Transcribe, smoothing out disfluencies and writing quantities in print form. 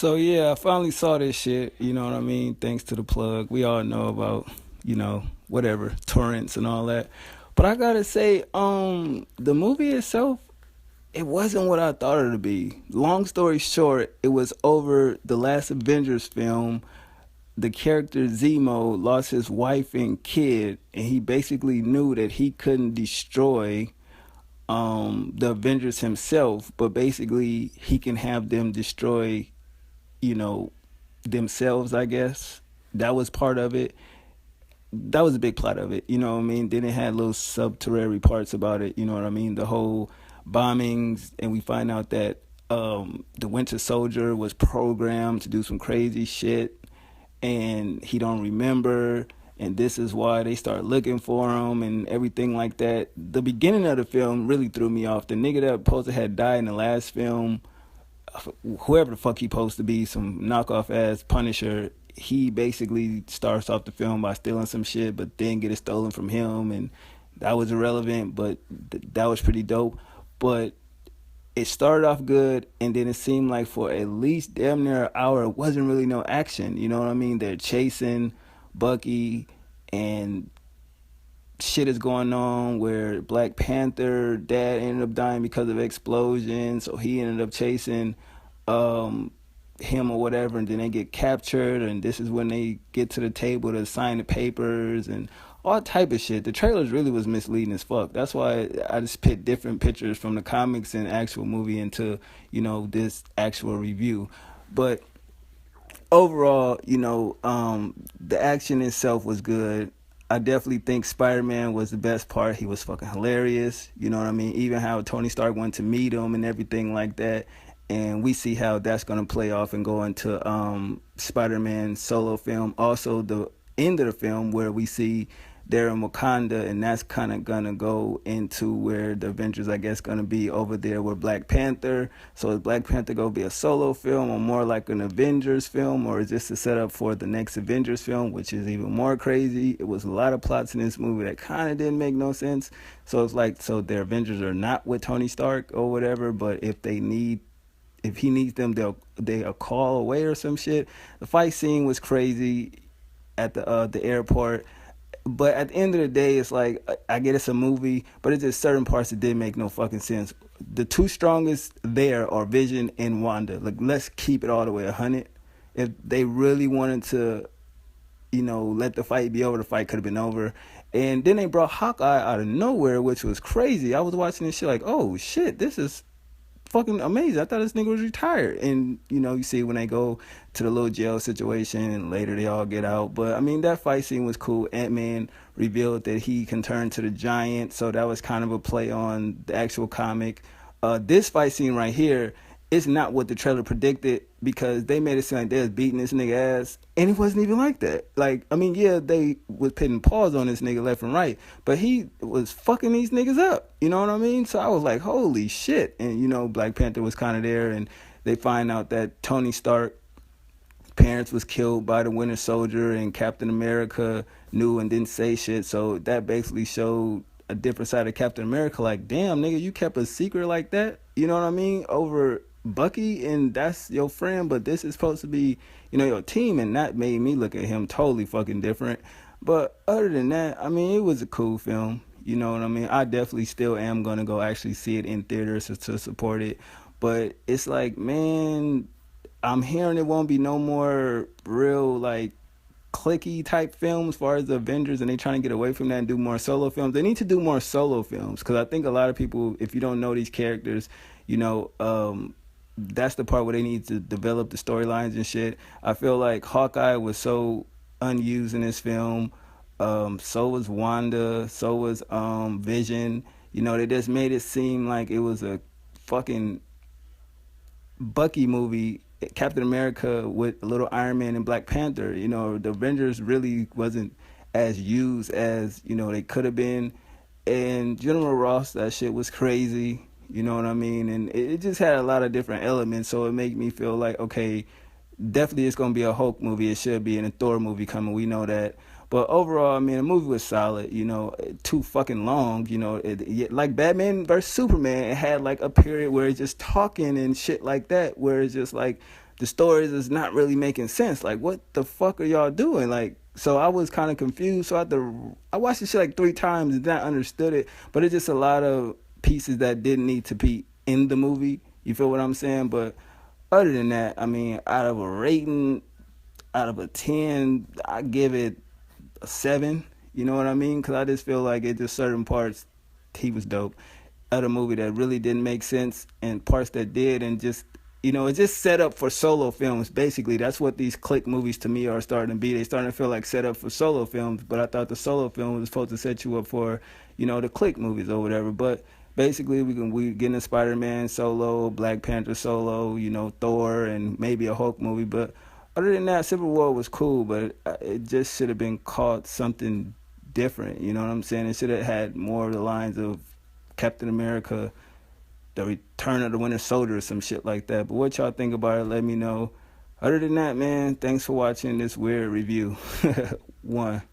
So yeah, I finally saw this shit. You know what I mean? Thanks to the plug. We all know about whatever torrents and all that. But I gotta say, the movie itself, it wasn't what I thought it would be. Long story short, it was over the last Avengers film. The character Zemo lost his wife and kid, and he basically knew that he couldn't destroy the Avengers himself, but basically he can have them destroy you know, themselves, I guess. That was part of it. That was a big plot of it, you know what I mean? Then it had little subterranean parts about it, you know what I mean? The whole bombings, and we find out that the Winter Soldier was programmed to do some crazy shit, and he don't remember, and this is why they start looking for him and everything like that. The beginning of the film really threw me off. The nigga that supposed to had died in the last film, whoever the fuck he supposed to be, some knockoff ass Punisher, he basically starts off the film by stealing some shit, but then get it stolen from him, and that was irrelevant, but that was pretty dope. But it started off good, and then it seemed like for at least damn near an hour, it wasn't really no action. You know what I mean? They're chasing Bucky, and shit is going on where Black Panther dad ended up dying because of explosion, so he ended up chasing um him or whatever, and then they get captured, and this is when they get to the table to sign the papers and all type of shit. The trailers really was misleading as fuck. That's why I just put different pictures from the comics and actual movie into this actual review. But overall, the action itself was good. I definitely think Spider-Man was the best part. He was fucking hilarious. You know what I mean? Even how Tony Stark went to meet him and everything like that. And we see how that's going to play off and go into Spider-Man solo film. Also, the end of the film where we see they're in Wakanda, and that's kind of gonna go into where the Avengers, I guess, gonna be over there with Black Panther. So is Black Panther gonna be a solo film or more like an Avengers film, or is this a setup for the next Avengers film, which is even more crazy? It was a lot of plots in this movie that kind of didn't make no sense. So it's like, so their Avengers are not with Tony Stark or whatever, but if he needs them, they'll call away or some shit. The fight scene was crazy at the airport. But at the end of the day, it's like, I get it's a movie, but it's just certain parts that didn't make no fucking sense. The two strongest there are Vision and Wanda. Like, let's keep it all the way 100. If they really wanted to, let the fight be over, the fight could have been over. And then they brought Hawkeye out of nowhere, which was crazy. I was watching this shit like, oh shit, this is fucking amazing. I thought this nigga was retired. And, you see when they go to the little jail situation and later they all get out. But, I mean, that fight scene was cool. Ant-Man revealed that he can turn to the giant. So that was kind of a play on the actual comic. This fight scene right here is not what the trailer predicted, because they made it seem like they was beating this nigga ass, and it wasn't even like that. Like, I mean, yeah, they was putting paws on this nigga left and right, but he was fucking these niggas up. You know what I mean? So I was like, holy shit. And, Black Panther was kind of there, and they find out that Tony Stark parents was killed by the Winter Soldier, and Captain America knew and didn't say shit. So that basically showed a different side of Captain America. Like, damn, nigga, you kept a secret like that? You know what I mean? Over Bucky, and that's your friend, but this is supposed to be, your team, and that made me look at him totally fucking different. But other than that, I mean, it was a cool film. You know what I mean? I definitely still am gonna go actually see it in theaters to support it. But it's like, man, I'm hearing it won't be no more real like clicky type films as far as the Avengers, and they trying to get away from that and do more solo films. They need to do more solo films, because I think a lot of people, if you don't know these characters, that's the part where they need to develop the storylines and shit. I feel like Hawkeye was so unused in this film. So was Wanda. So was Vision. They just made it seem like it was a fucking Bucky movie, Captain America with a little Iron Man and Black Panther. The Avengers really wasn't as used as, they could have been. And General Ross, that shit was crazy. You know what I mean? And it just had a lot of different elements, so it made me feel like, okay, definitely it's going to be a Hulk movie. It should be, and a Thor movie coming. We know that. But overall, I mean, the movie was solid, too fucking long, like Batman versus Superman, it had like a period where it's just talking and shit like that, where it's just like the stories is not really making sense. Like, what the fuck are y'all doing? Like, so I was kind of confused. So I watched this shit like 3 times and then I understood it. But it's just a lot of pieces that didn't need to be in the movie. You feel what I'm saying? But other than that, I mean, out of a rating, out of a 10, I give it a 7. You know what I mean? Because I just feel like it just certain parts, he was dope. Other movie that really didn't make sense and parts that did, and just, it's just set up for solo films. Basically, that's what these click movies to me are starting to be. They starting to feel like set up for solo films, but I thought the solo film was supposed to set you up for, the click movies or whatever. But basically, we get into Spider-Man solo, Black Panther solo, Thor, and maybe a Hulk movie. But other than that, Civil War was cool, but it just should have been called something different. You know what I'm saying? It should have had more of the lines of Captain America, the Return of the Winter Soldier, or some shit like that. But what y'all think about it, let me know. Other than that, man, thanks for watching this weird review. One.